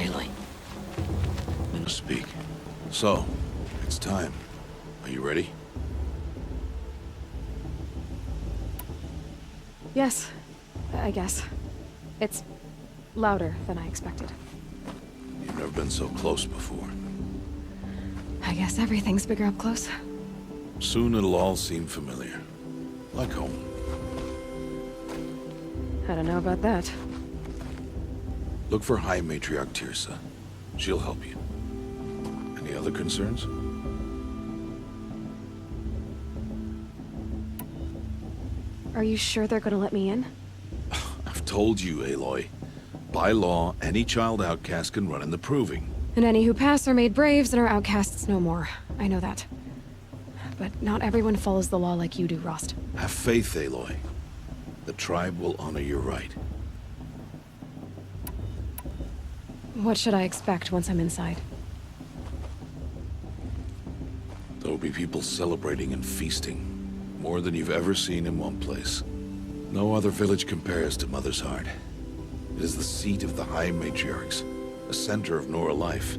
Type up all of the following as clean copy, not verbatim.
Aloy. Speak. So, it's time. Are you ready? Yes, I guess. It's louder than I expected. You've never been so close before. I guess everything's bigger up close. Soon it'll all seem familiar. Like home. I don't know about that. Look for High Matriarch Tirsa. She'll help you. Any other concerns? Are you sure they're gonna let me in? I've told you, Aloy. By law, any child outcast can run in the Proving. And any who pass are made braves and are outcasts no more. I know that. But not everyone follows the law like you do, Rost. Have faith, Aloy. The tribe will honor your right. What should I expect once I'm inside? There will be people celebrating and feasting. More than you've ever seen in one place. No other village compares to Mother's Heart. It is the seat of the High Matriarchs, a center of Nora life,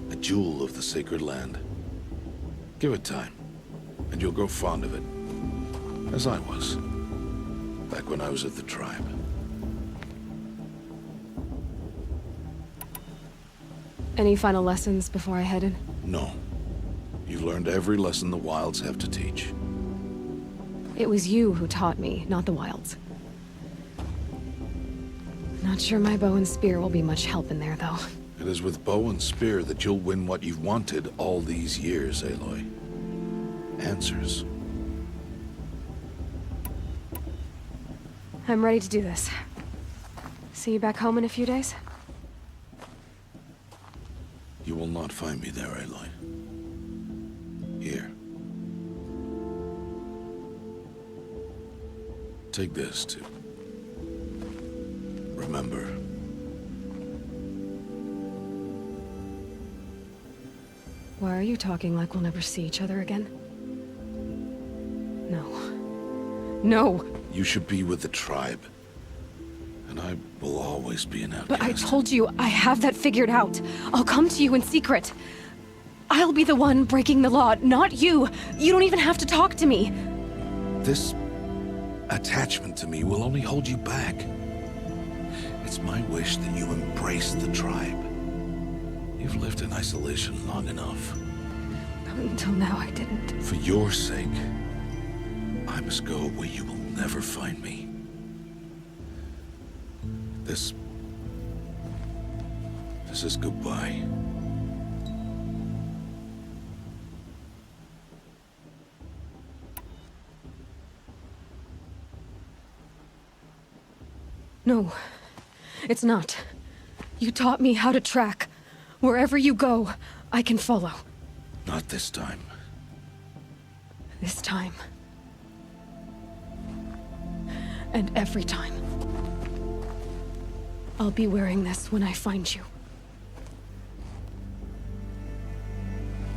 a jewel of the sacred land. Give it time, and you'll grow fond of it. As I was, back when I was at the tribe. Any final lessons before I head in? No. You've learned every lesson the Wilds have to teach. It was you who taught me, not the Wilds. Not sure my bow and spear will be much help in there, though. It is with bow and spear that you'll win what you've wanted all these years, Aloy. Answers. I'm ready to do this. See you back home in a few days? You will not find me there, Aloy. Here. Take this, too. Remember. Why are you talking like we'll never see each other again? No. No! You should be with the tribe. And I will always be an outcast. But I told you, I have that figured out. I'll come to you in secret. I'll be the one breaking the law, not you. You don't even have to talk to me. This attachment to me will only hold you back. It's my wish that you embrace the tribe. You've lived in isolation long enough. Until now, I didn't. For your sake, I must go where you will never find me. This is goodbye. No, it's not. You taught me how to track. Wherever you go, I can follow. Not this time. This time. And every time. I'll be wearing this when I find you.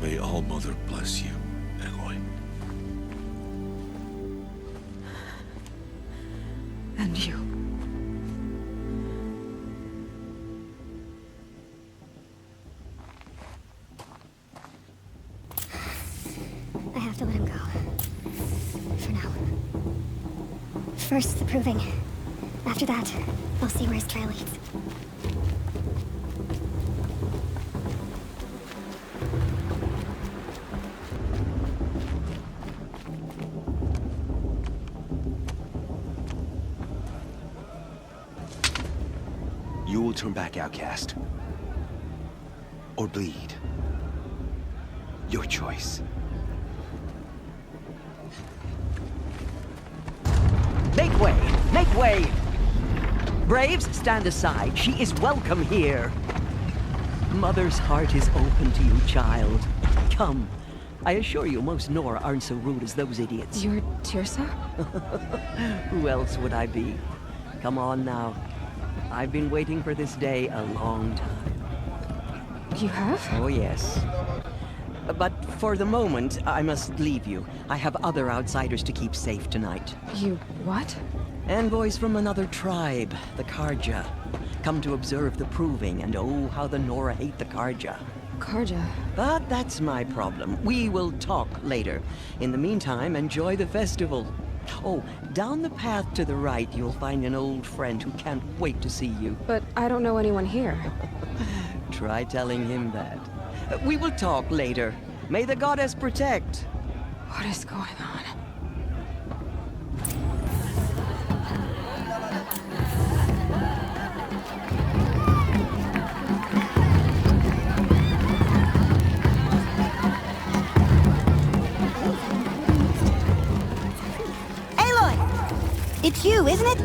May All-Mother bless you, Aloy. And you. I have to let him go. For now. First, the Proving. After that, I'll see where his trail leads. You will turn back, outcast. Or bleed. Your choice. Make way! Make way! Braves, stand aside. She is welcome here. Mother's heart is open to you, child. Come. I assure you, most Nora aren't so rude as those idiots. You're Tirsa? Who else would I be? Come on now. I've been waiting for this day a long time. You have? Oh, yes. But for the moment, I must leave you. I have other outsiders to keep safe tonight. You what? Envoys from another tribe, the Karja. Come to observe the proving, and oh, how the Nora hate the Karja. Karja. But that's my problem. We will talk later. In the meantime, enjoy the festival. Oh, down the path to the right, you'll find an old friend who can't wait to see you. But I don't know anyone here. Try telling him that. We will talk later. May the goddess protect. What is going on? Aloy! It's you, isn't it?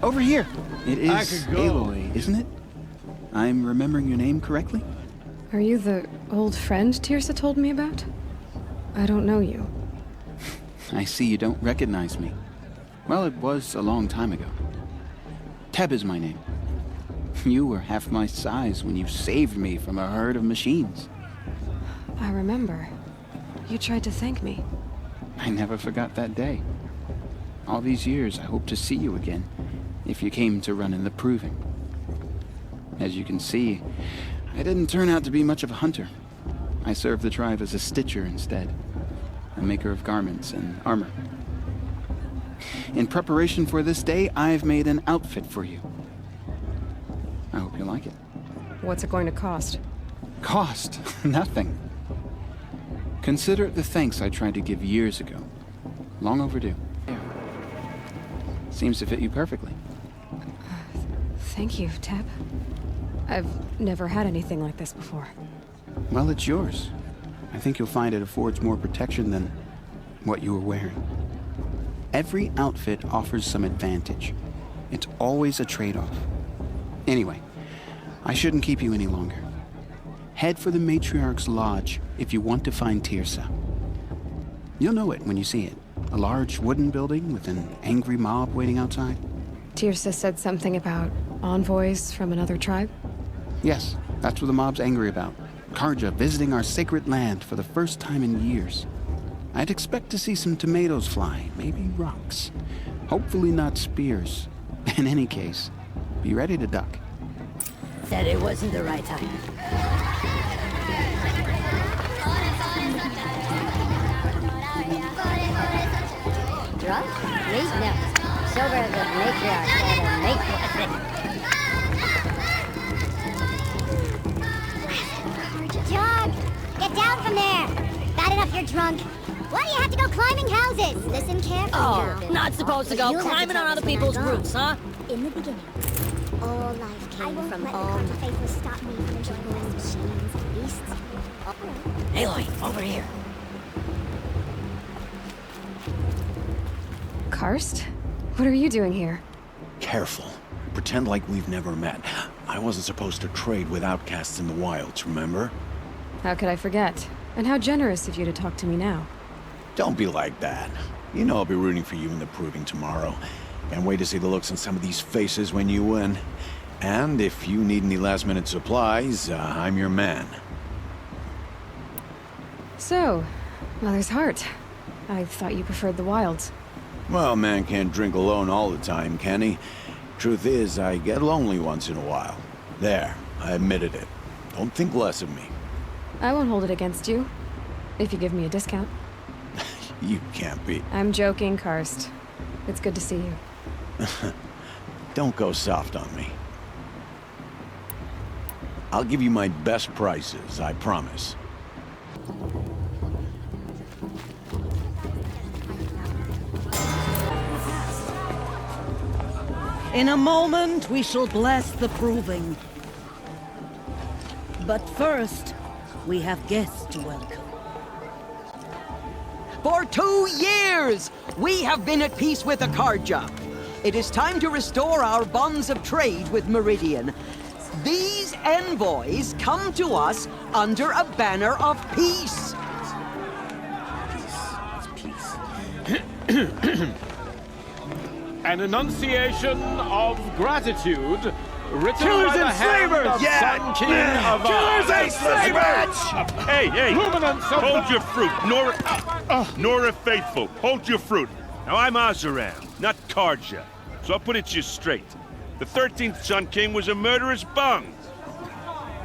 Over here. It I is could go. Aloy, isn't it? I'm remembering your name correctly? Are you the old friend Tirsa told me about? I don't know you. I see you don't recognize me. Well, it was a long time ago. Teb is my name. You were half my size when you saved me from a herd of machines. I remember. You tried to thank me. I never forgot that day. All these years, I hope to see you again, if you came to run in the proving. As you can see, I didn't turn out to be much of a hunter. I served the tribe as a stitcher instead, a maker of garments and armor. In preparation for this day, I've made an outfit for you. I hope you like it. What's it going to cost? Cost? Nothing. Consider it the thanks I tried to give years ago. Long overdue. Seems to fit you perfectly. Thank you, Teb. I've never had anything like this before. Well, it's yours. I think you'll find it affords more protection than what you were wearing. Every outfit offers some advantage. It's always a trade-off. Anyway, I shouldn't keep you any longer. Head for the Matriarch's Lodge if you want to find Tirsa. You'll know it when you see it. A large wooden building with an angry mob waiting outside. Tirsa said something about envoys from another tribe? Yes, that's what the mob's angry about. Karja visiting our sacred land for the first time in years. I'd expect to see some tomatoes fly, maybe rocks. Hopefully not spears. In any case, be ready to duck. Said it wasn't the right time. Drunk? Please no. Sober as a matriarch said a make. Jog! Get down from there! Bad enough you're drunk. Why do you have to go climbing houses? Listen carefully. Oh, not supposed to go climbing on other people's roofs, huh? In the beginning, all life came from all faithless stop me from enjoying the best machines and beasts. Aloy, over here. Karst? What are you doing here? Careful. Pretend like we've never met. I wasn't supposed to trade with outcasts in the wilds, remember? How could I forget? And how generous of you to talk to me now. Don't be like that. You know I'll be rooting for you in the proving tomorrow. Can't wait to see the looks on some of these faces when you win. And if you need any last-minute supplies, I'm your man. So, Mother's Heart. I thought you preferred the wilds. Well, a man can't drink alone all the time, can he? Truth is, I get lonely once in a while. There, I admitted it. Don't think less of me. I won't hold it against you. If you give me a discount. You can't be. I'm joking, Karst. It's good to see you. Don't go soft on me. I'll give you my best prices, I promise. In a moment, we shall bless the proving. But first, we have guests to welcome. For 2 years, we have been at peace with the Karja. It is time to restore our bonds of trade with Meridian. These envoys come to us under a banner of peace. An enunciation of gratitude written Killers by the and hand slavers! of Sun King of Killers and slavers! Hey, Hey, luminance of hold your fruit. Nora Faithful, hold your fruit. Now I'm Oseram, not Karja, so I'll put it to you straight. The 13th Sun King was a murderous bung.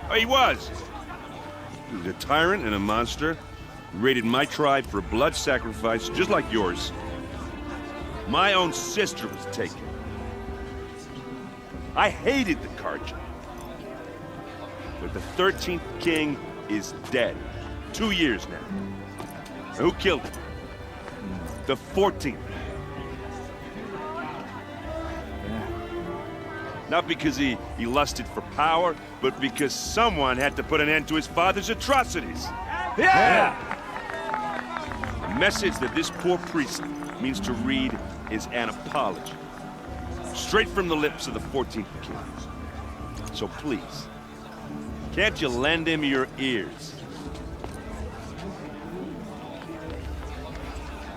Oh, he was. He was a tyrant and a monster. He raided my tribe for a blood sacrifice, just like yours. My own sister was taken. I hated the Karja. But the 13th King is dead. 2 years now. Who killed him? The 14th. Not because he lusted for power, but because someone had to put an end to his father's atrocities. Yeah! The message that this poor priest means to read is an apology. Straight from the lips of the 14th King. So please, can't you lend him your ears?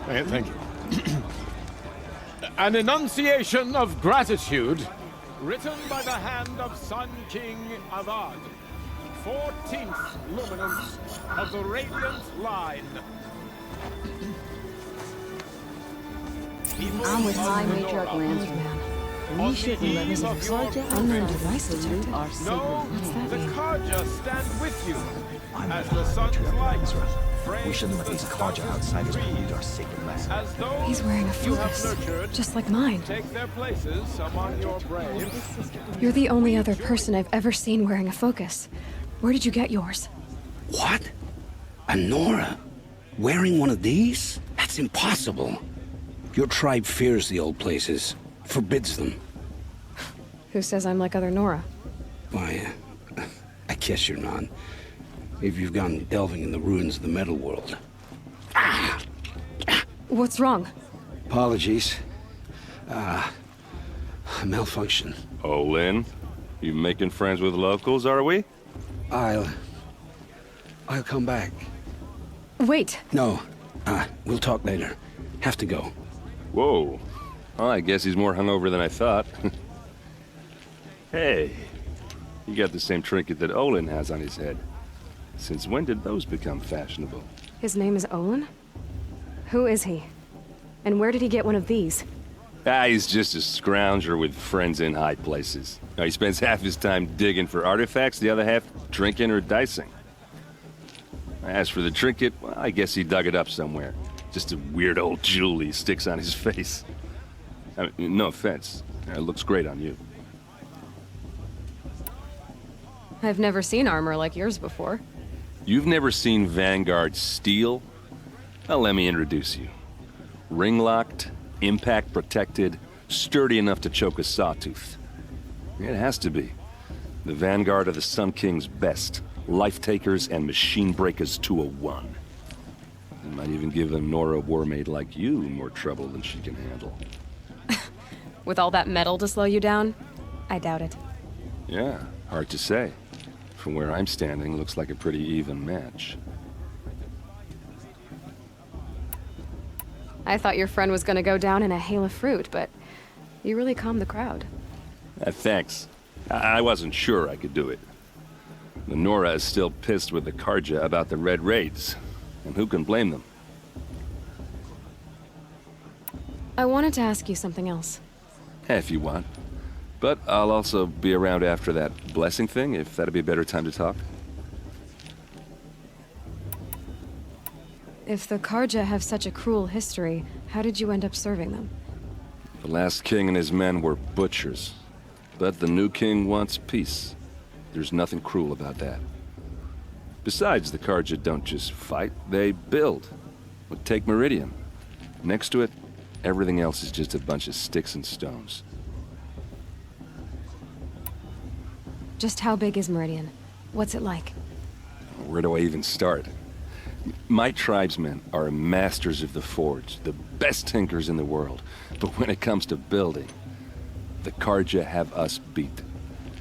Thank you. An enunciation of gratitude, written by the hand of Sun King Avad, 14th luminance of the Radiant Line. I'm with High Matriarch Landsman. We shouldn't let Mr. Karja unknown device detected our sacred. What's that The mean? Karja stand with you as the sun's light. We shouldn't let these Karja outsiders pollute our sacred land. As though He's wearing a you have focus, nurtured, just like mine. take their places among your braves. You're the only other person I've ever seen wearing a focus. Where did you get yours? What? A Nora? Wearing one of these? That's impossible. Your tribe fears the old places, forbids them. Who says I'm like other Nora? Why, I guess you're not. If you've gone delving in the ruins of the metal world. What's wrong? Apologies. Malfunction. Oh, Lynn, you making friends with locals, are we? I'll come back. Wait. No, we'll talk later. Have to go. Whoa. Well, I guess he's more hungover than I thought. Hey, you got the same trinket that Olin has on his head. Since when did those become fashionable? His name is Olin? Who is he? And where did he get one of these? He's just a scrounger with friends in high places. He spends half his time digging for artifacts, the other half drinking or dicing. As for the trinket, well, I guess he dug it up somewhere. Just a weird old jewel he sticks on his face. I mean, no offense. It looks great on you. I've never seen armor like yours before. You've never seen Vanguard steel? Well, let me introduce you. Ring-locked, impact-protected, sturdy enough to choke a sawtooth. It has to be. The Vanguard of the Sun King's best. Life-takers and machine-breakers to a one. It might even give a Nora warmaid like you more trouble than she can handle. With all that metal to slow you down? I doubt it. Yeah, hard to say. From where I'm standing, looks like a pretty even match. I thought your friend was gonna go down in a hail of fruit, but you really calmed the crowd. Thanks. I wasn't sure I could do it. The Nora is still pissed with the Karja about the Red Raids. And who can blame them? I wanted to ask you something else. If you want. But I'll also be around after that blessing thing, if that'd be a better time to talk. If the Karja have such a cruel history, how did you end up serving them? The last king and his men were butchers. But the new king wants peace. There's nothing cruel about that. Besides, the Karja don't just fight, they build. But take Meridian. Next to it, everything else is just a bunch of sticks and stones. Just how big is Meridian? What's it like? Where do I even start? My tribesmen are masters of the forge, the best tinkers in the world. But when it comes to building, the Karja have us beat.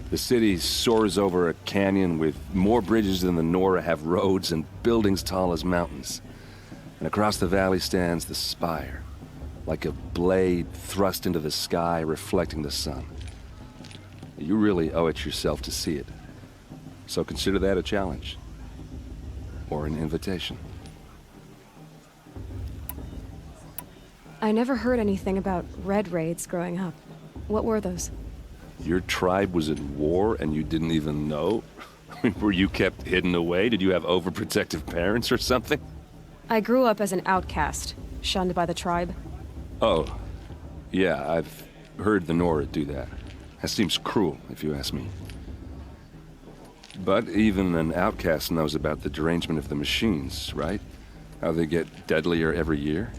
The city soars over a canyon with more bridges than the Nora have roads and buildings tall as mountains. And across the valley stands the spire, like a blade thrust into the sky reflecting the sun. You really owe it yourself to see it. So consider that a challenge. Or an invitation. I never heard anything about red raids growing up. What were those? Your tribe was at war and you didn't even know? Were you kept hidden away? Did you have overprotective parents or something? I grew up as an outcast, shunned by the tribe. Oh, yeah, I've heard the Nora do that. That seems cruel, if you ask me. But even an outcast knows about the derangement of the machines, right? How they get deadlier every year?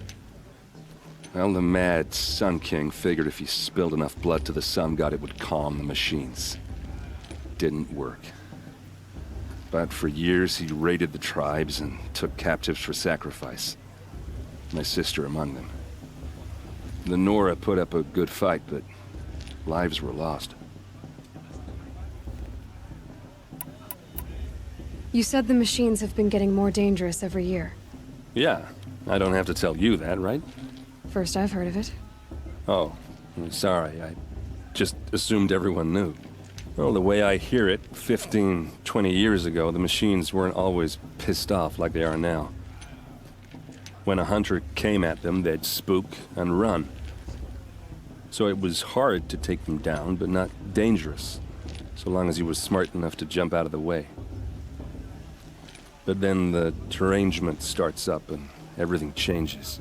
Well, the mad Sun King figured if he spilled enough blood to the Sun God, it would calm the machines. Didn't work. But for years, he raided the tribes and took captives for sacrifice. My sister among them. The Nora put up a good fight, but lives were lost. You said the machines have been getting more dangerous every year. Yeah, I don't have to tell you that, right? First I've heard of it. Oh, I'm sorry. I just assumed everyone knew. Well, the way I hear it, 15, 20 years ago, the machines weren't always pissed off like they are now. When a hunter came at them, they'd spook and run. So it was hard to take them down, but not dangerous, so long as he was smart enough to jump out of the way. But then the derangement starts up and everything changes.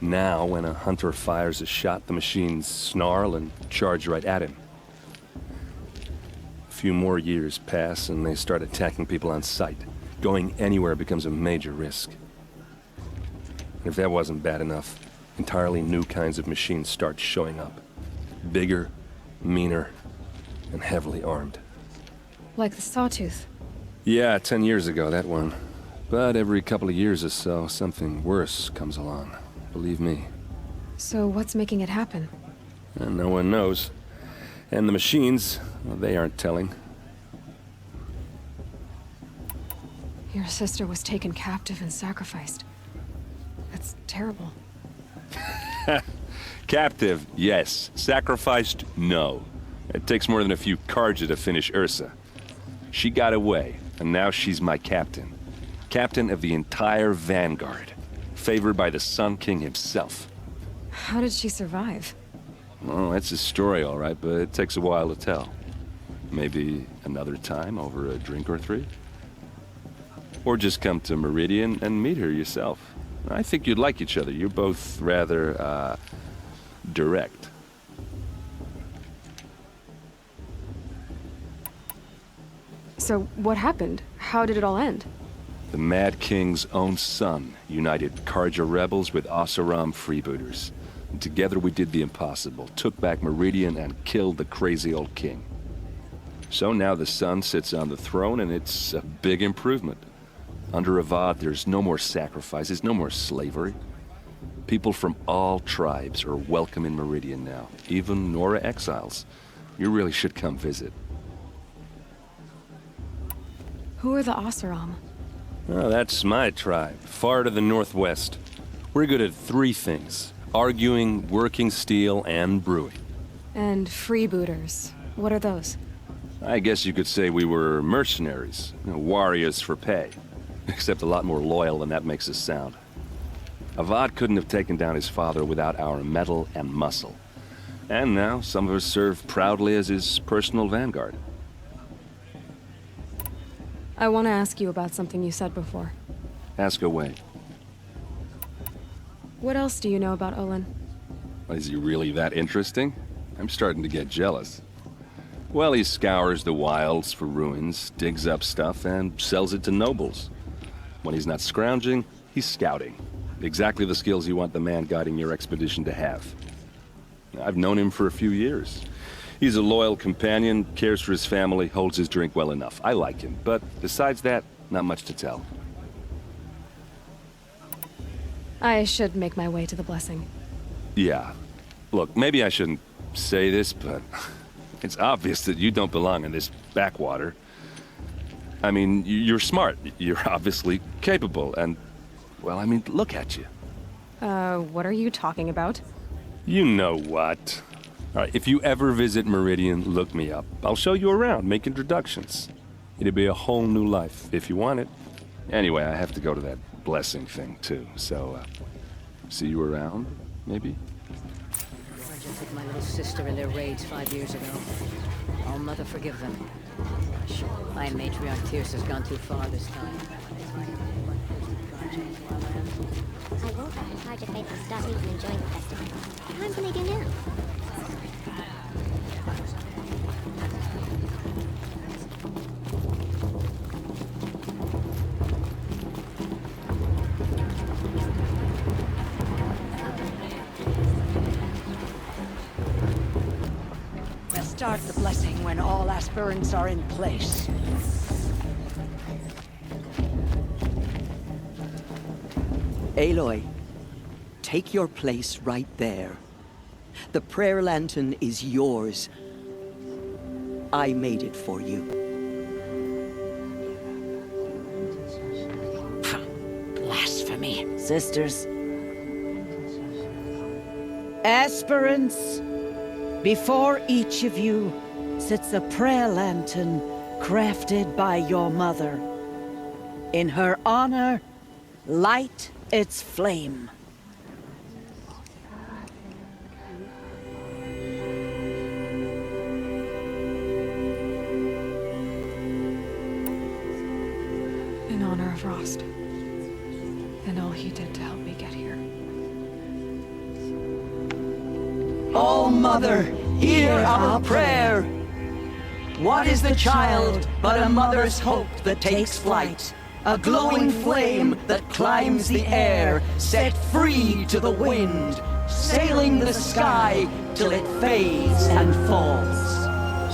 Now, when a hunter fires a shot, the machines snarl and charge right at him. A few more years pass and they start attacking people on sight. Going anywhere becomes a major risk. And if that wasn't bad enough, entirely new kinds of machines start showing up. Bigger, meaner, and heavily armed. Like the Sawtooth. Yeah, 10 years ago, that one. But every couple of years or so, something worse comes along. Believe me. So what's making it happen? And no one knows. And the machines, well, they aren't telling. Your sister was taken captive and sacrificed. That's terrible. Captive, yes. Sacrificed, no. It takes more than a few Karja to finish Ursa. She got away, and now she's my captain. Captain of the entire Vanguard. Favored by the Sun King himself. How did she survive? Oh, that's a story, all right, but it takes a while to tell. Maybe another time over a drink or three? Or just come to Meridian and meet her yourself. I think you'd like each other. You're both rather, direct. So what happened? How did it all end? The Mad King's own son united Karja rebels with Oseram freebooters. And together we did the impossible, took back Meridian and killed the crazy old king. So now the son sits on the throne and it's a big improvement. Under Avad, there's no more sacrifices, no more slavery. People from all tribes are welcome in Meridian now, even Nora exiles. You really should come visit. Who are the Oseram? Oh, that's my tribe, far to the northwest. We're good at three things: arguing, working steel, and brewing. And freebooters. What are those? I guess you could say we were mercenaries, warriors for pay. Except a lot more loyal than that makes us sound. Avad couldn't have taken down his father without our metal and muscle. And now some of us serve proudly as his personal vanguard. I want to ask you about something you said before. Ask away. What else do you know about Olin? Is he really that interesting? I'm starting to get jealous. Well, he scours the wilds for ruins, digs up stuff, and sells it to nobles. When he's not scrounging, he's scouting. Exactly the skills you want the man guiding your expedition to have. I've known him for a few years. He's a loyal companion, cares for his family, holds his drink well enough. I like him, but besides that, not much to tell. I should make my way to the blessing. Yeah. Look, maybe I shouldn't say this, but it's obvious that you don't belong in this backwater. I mean, you're smart. You're obviously capable, and, well, I mean, look at you. What are you talking about? You know what. All right, if you ever visit Meridian, look me up. I'll show you around, make introductions. It'll be a whole new life, if you want it. Anyway, I have to go to that blessing thing, too, so, See you around, maybe? Carja took my little sister in their raids 5 years ago. All Mother forgive them. My matriarch Tyr's has gone too far this time. I won't let the Carja faithful stop me from enjoying the festival. What harm can they do now? We'll start the blessing when all aspirants are in place. Aloy, take your place right there. The prayer lantern is yours. I made it for you. Blasphemy. Sisters. Aspirants, before each of you sits a prayer lantern crafted by your mother. In her honor, light its flame. In honor of Rost. And all he did to help me get here. Oh, Mother, hear our prayer. What is the child but a mother's hope that takes flight? A glowing flame that climbs the air, set free to the wind, sailing the sky till it fades and falls.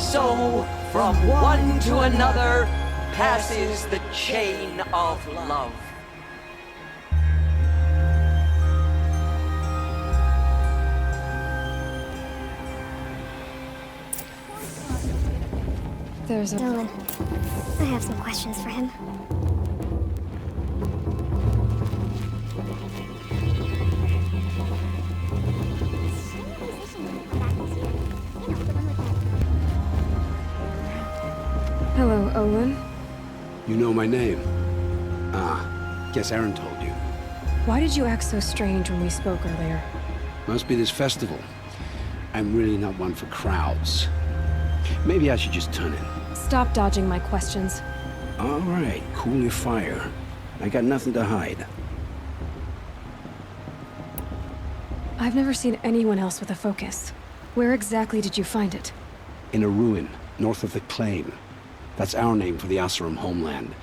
So, from one to another, passes the chain of love. There's a... Dolan, I have some questions for him. Hello, Olin. You know my name? Ah, guess Aaron told you. Why did you act so strange when we spoke earlier? Must be this festival. I'm really not one for crowds. Maybe I should just turn in. Stop dodging my questions. All right, cool your fire. I got nothing to hide. I've never seen anyone else with a focus. Where exactly did you find it? In a ruin, north of the Claim. That's our name for the Asuram homeland.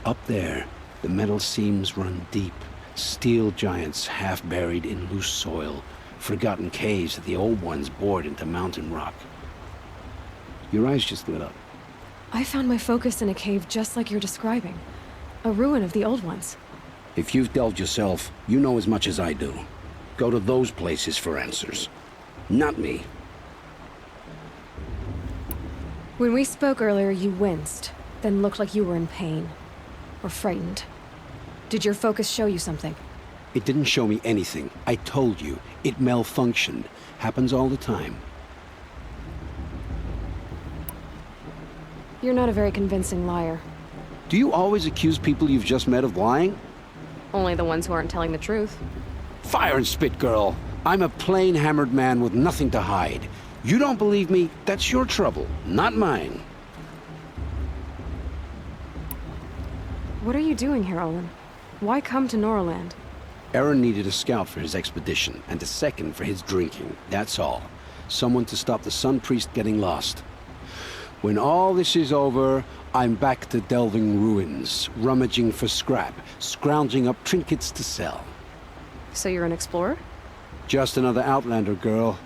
Up there, the metal seams run deep. Steel giants half buried in loose soil. Forgotten caves that the old ones bored into mountain rock. Your eyes just lit up. I found my focus in a cave just like you're describing. A ruin of the old ones. If you've delved yourself, you know as much as I do. Go to those places for answers. Not me. When we spoke earlier, you winced, then looked like you were in pain. Or frightened. Did your focus show you something? It didn't show me anything. I told you. It malfunctioned. Happens all the time. You're not a very convincing liar. Do you always accuse people you've just met of lying? Only the ones who aren't telling the truth. Fire and spit, girl. I'm a plain hammered man with nothing to hide. You don't believe me, that's your trouble, not mine. What are you doing here, Olin? Why come to Norland? Aaron needed a scout for his expedition, and a second for his drinking, that's all. Someone to stop the Sun Priest getting lost. When all this is over, I'm back to delving ruins, rummaging for scrap, scrounging up trinkets to sell. So you're an explorer? Just another Outlander, girl.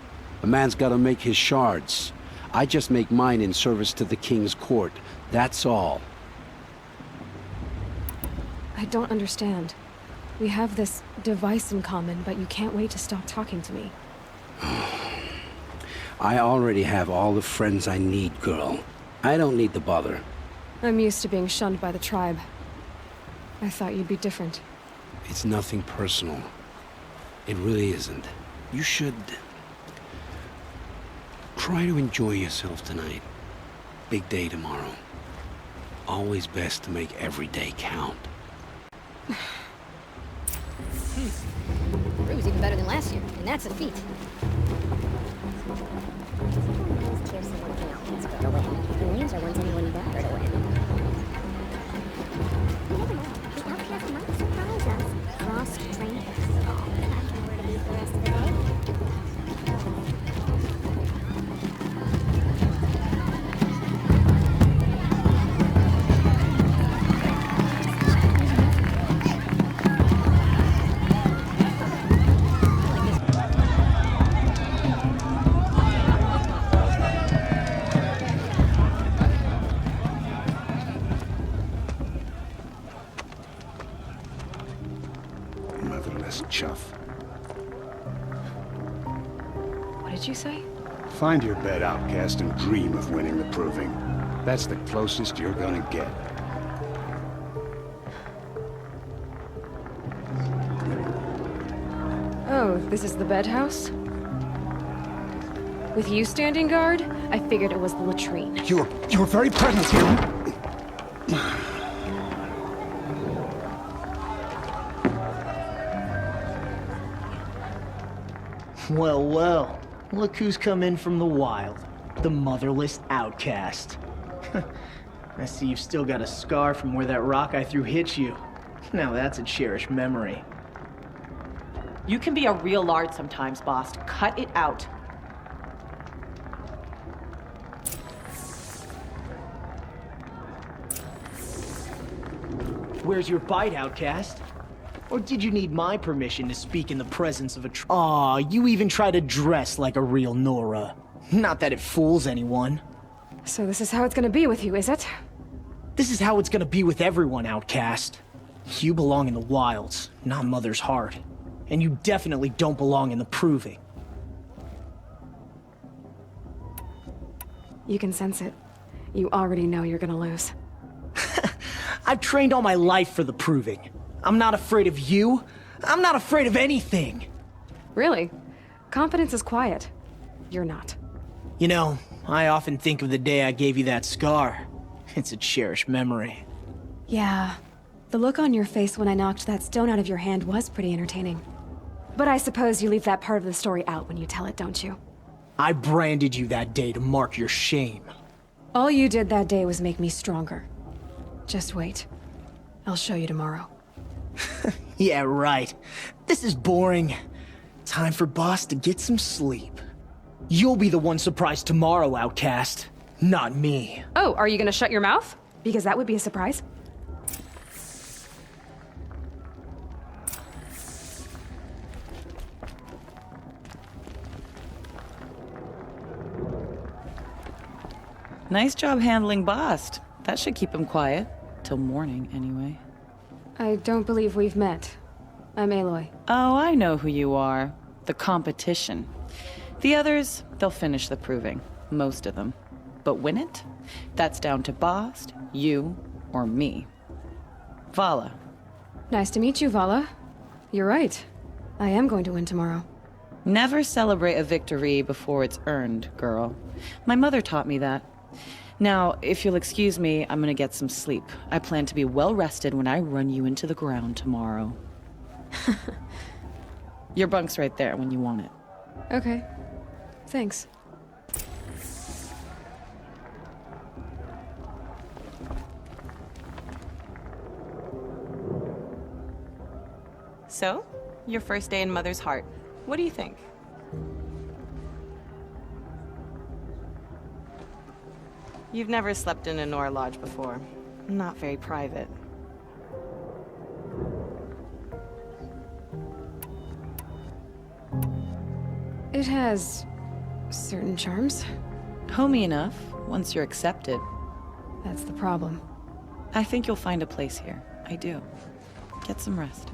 A man's gotta make his shards. I just make mine in service to the King's court, that's all. I don't understand. We have this device in common, but you can't wait to stop talking to me. I already have all the friends I need, girl. I don't need the bother. I'm used to being shunned by the tribe. I thought you'd be different. It's nothing personal. It really isn't. You should... try to enjoy yourself tonight. Big day tomorrow. Always best to make every day count. Really better than last year, and that's a feat. The names are ones anyone better to win. You never know. The outcast might surprise us. Rost trained us all. I don't know where to be for the rest of the day. Motherless chuff. What did you say? Find your bed, outcast, and dream of winning the proving. That's the closest you're gonna get. Oh, this is the bed house? With you standing guard, I figured it was the latrine. Your very presence here. Well, well. Look who's come in from the wild. The motherless outcast. I see you've still got a scar from where that rock I threw hit you. Now that's a cherished memory. You can be a real lard sometimes, boss. Cut it out. Where's your bite, outcast? Or did you need my permission to speak in the presence of a Aw, you even try to dress like a real Nora. Not that it fools anyone. So this is how it's gonna be with you, is it? This is how it's gonna be with everyone, outcast. You belong in the wilds, not Mother's Heart. And you definitely don't belong in the proving. You can sense it. You already know you're gonna lose. I've trained all my life for the proving. I'm not afraid of you. I'm not afraid of anything. Really? Confidence is quiet. You're not. You know, I often think of the day I gave you that scar. It's a cherished memory. Yeah. The look on your face when I knocked that stone out of your hand was pretty entertaining. But I suppose you leave that part of the story out when you tell it, don't you? I branded you that day to mark your shame. All you did that day was make me stronger. Just wait. I'll show you tomorrow. Yeah, right. This is boring. Time for Boss to get some sleep. You'll be the one surprised tomorrow, outcast. Not me. Oh, are you gonna shut your mouth? Because that would be a surprise. Nice job handling Bast. That should keep him quiet. Till morning, anyway. I don't believe we've met. I'm Aloy. Oh, I know who you are. The competition. The others, they'll finish the proving. Most of them. But win it? That's down to Bast, you, or me. Vala. Nice to meet you, Vala. You're right. I am going to win tomorrow. Never celebrate a victory before it's earned, girl. My mother taught me that. Now, if you'll excuse me, I'm gonna get some sleep. I plan to be well rested when I run you into the ground tomorrow. Your bunk's right there when you want it. Okay. Thanks. So, your first day in Mother's Heart. What do you think? You've never slept in a Nora lodge before. Not very private. It has certain charms. Homey enough, once you're accepted. That's the problem. I think you'll find a place here. I do. Get some rest.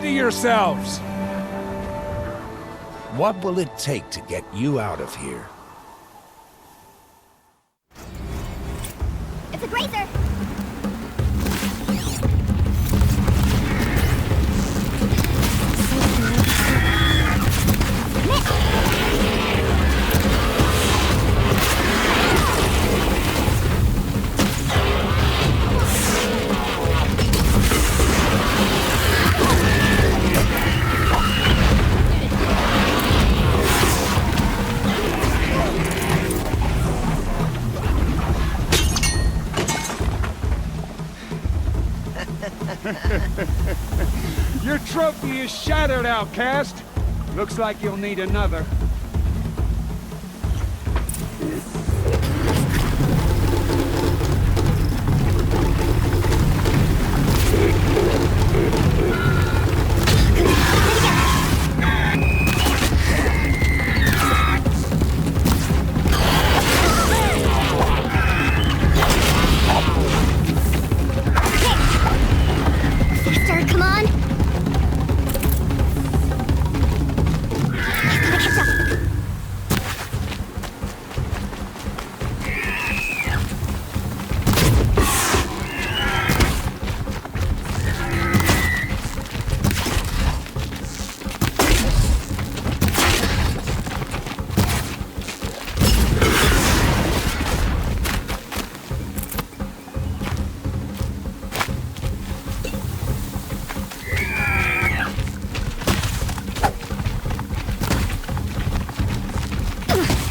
Ready yourselves! What will it take to get you out of here? It's a grazer! Your trophy is shattered, outcast. Looks like you'll need another. Faster, come on! I've gotta catch up!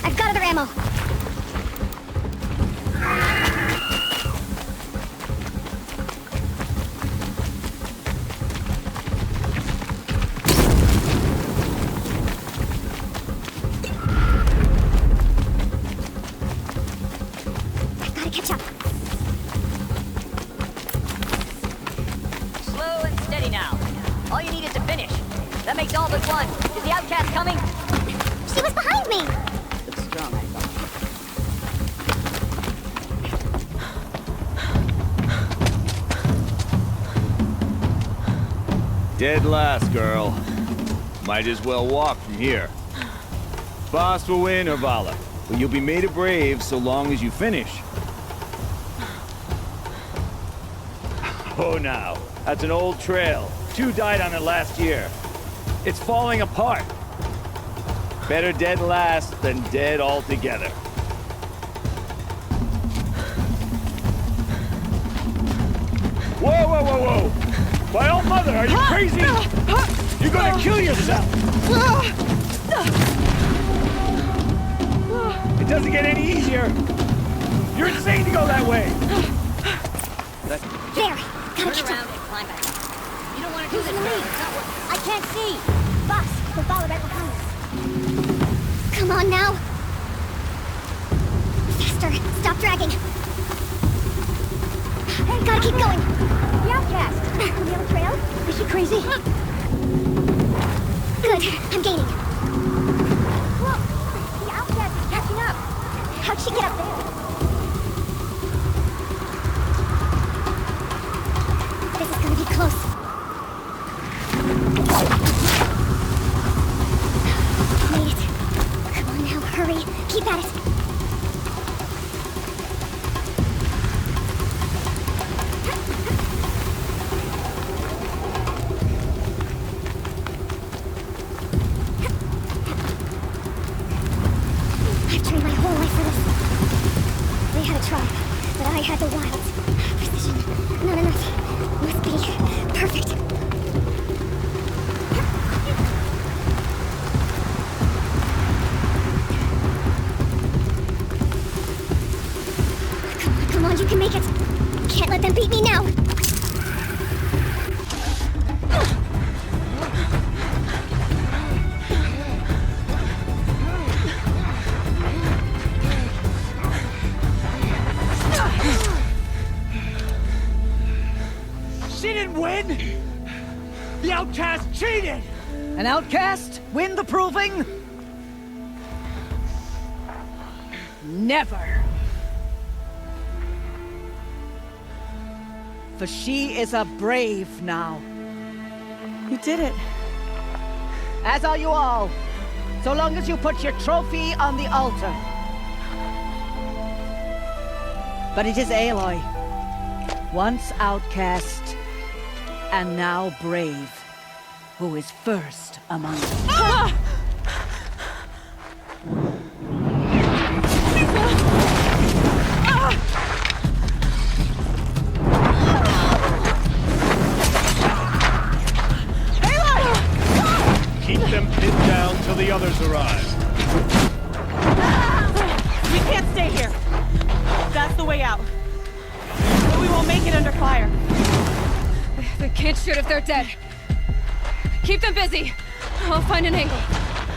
I've got other ammo! I've gotta catch up! Slow and steady now. All you need is to finish. That makes all but one. Is the outcast coming? She was behind me! Looks strong, I thought. Dead last, girl. Might as well walk from here. Boss will win, Orvala, but you'll be made a brave so long as you finish. Oh, now. That's an old trail. 2 died on it last year. It's falling apart. Better dead last than dead altogether. Whoa, whoa, whoa, whoa! By all mother, are you crazy? You're gonna kill yourself! It doesn't get any easier! You're insane to go that way! There! Gotta catch up! And climb back. You don't want to do Who's this, in the girl. lead? It's not working. I can't see! Boss, the ball right behind us. Come on now! Faster! Stop dragging! Hey, gotta keep going! The outcast! On the other trail? Is she crazy? Good, I'm gaining. Look! The outcast is catching up! How'd she get up there? This is gonna be close. Made it. Come on now, hurry. Keep at it. I've trained my whole life for this. They had a tribe, but I had the wilds. Precision. Not enough. Must be perfect. Come on, you can make it. Can't let them beat me now. She didn't win! The outcast cheated! An outcast win the proving? Never. For she is a brave now. You did it. As are you all. So long as you put your trophy on the altar. But it is Aloy. Once outcast, and now brave, who is first among us. Ah! Keep them pinned down till the others arrive. We can't stay here. That's the way out. But we won't make it under fire. They can't shoot if they're dead. Keep them busy. I'll find an angle.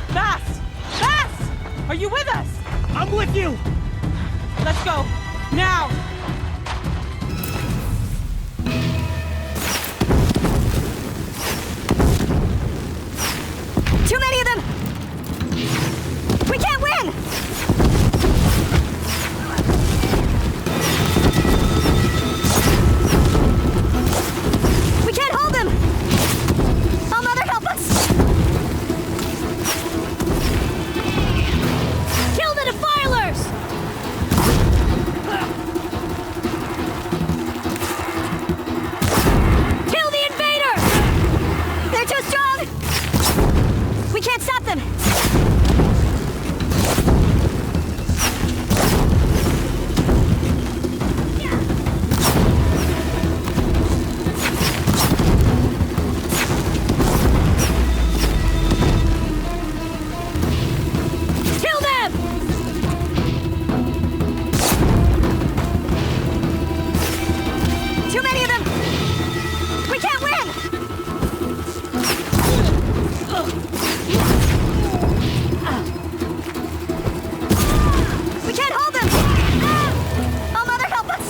Fast! Fast! Are you with us? I'm with you! Let's go. Now! Too many of them! We can't win! We can't hold them! Oh, Mother, help us! Kill the defilers! Kill the invader! They're too strong! We can't stop them! Kill them! Too many of them! We can't win! We can't hold them! Oh, Mother, help us!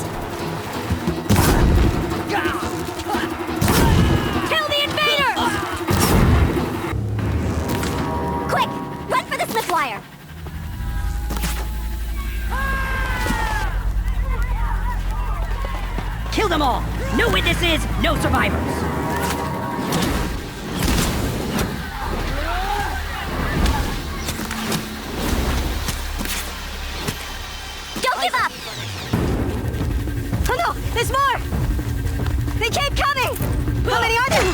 Kill the invaders! Quick! Run for the Smith wire! Kill them all! No witnesses, no survivors! Don't give up! Oh no! There's more! They keep coming! How many are there?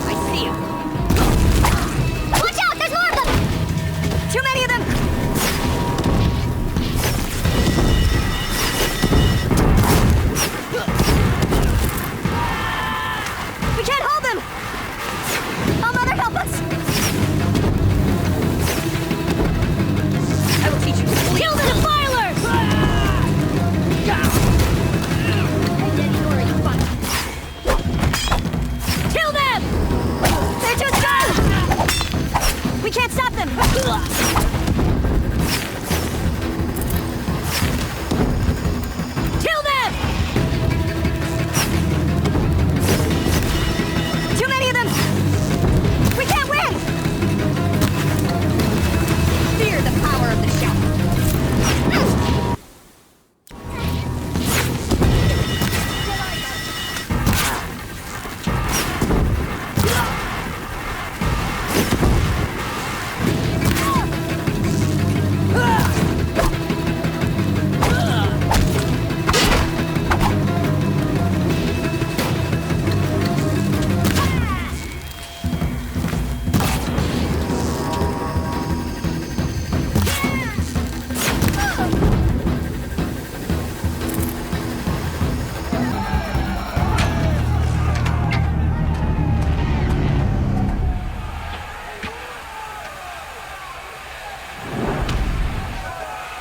I see him. Watch out! There's more of them! Too many of them! We can't hold them! Oh, Mother, help us! I will teach you to sleep. Kill the defilers! Kill them! They're too strong! We can't stop them! Kill them! Too many of them! We can't win! Fear the power of the shout.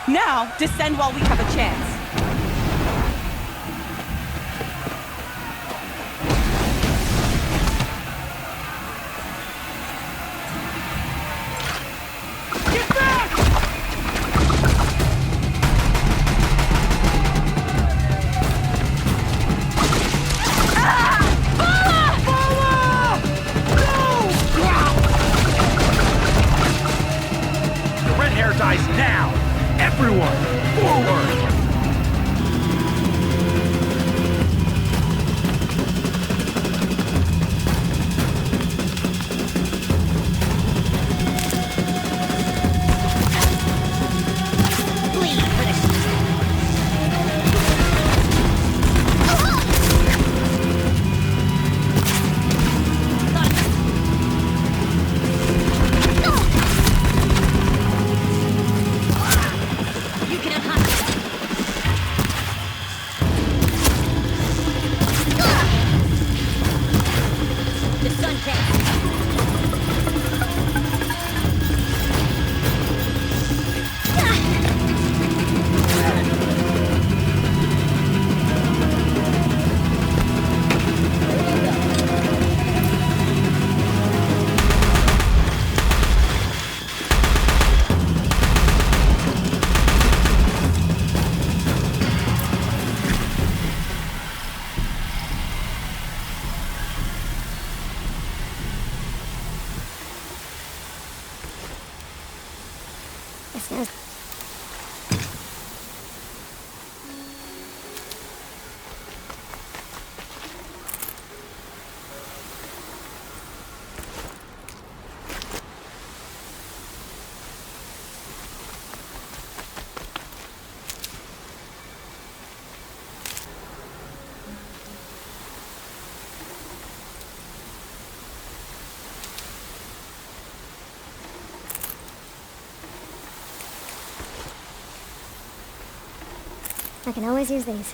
Now, descend while we have a chance. Get back! exercise now! Everyone, forward! I can always use these.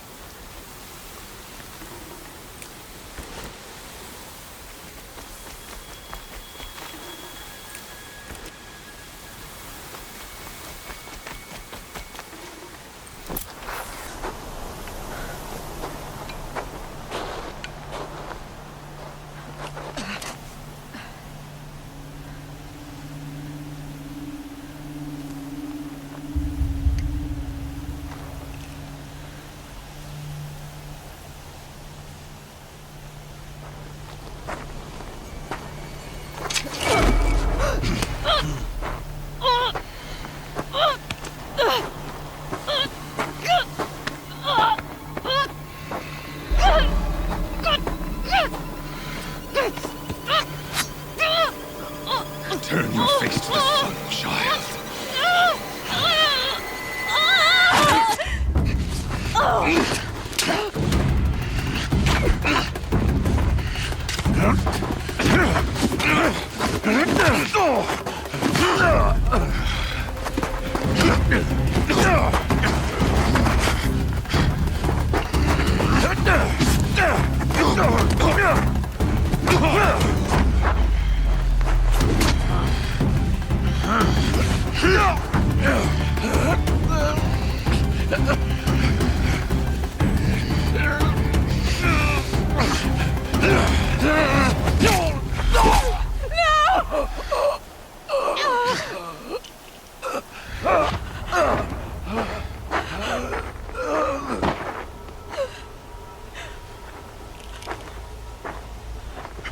Turn your face to the sun, child.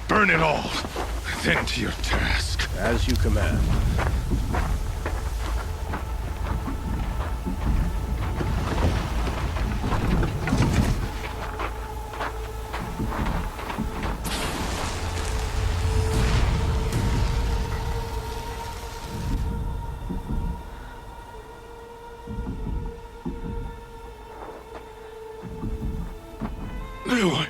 Burn it all, then to your task. As you command. Aloy.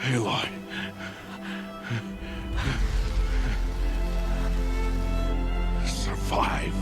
Aloy. Survive.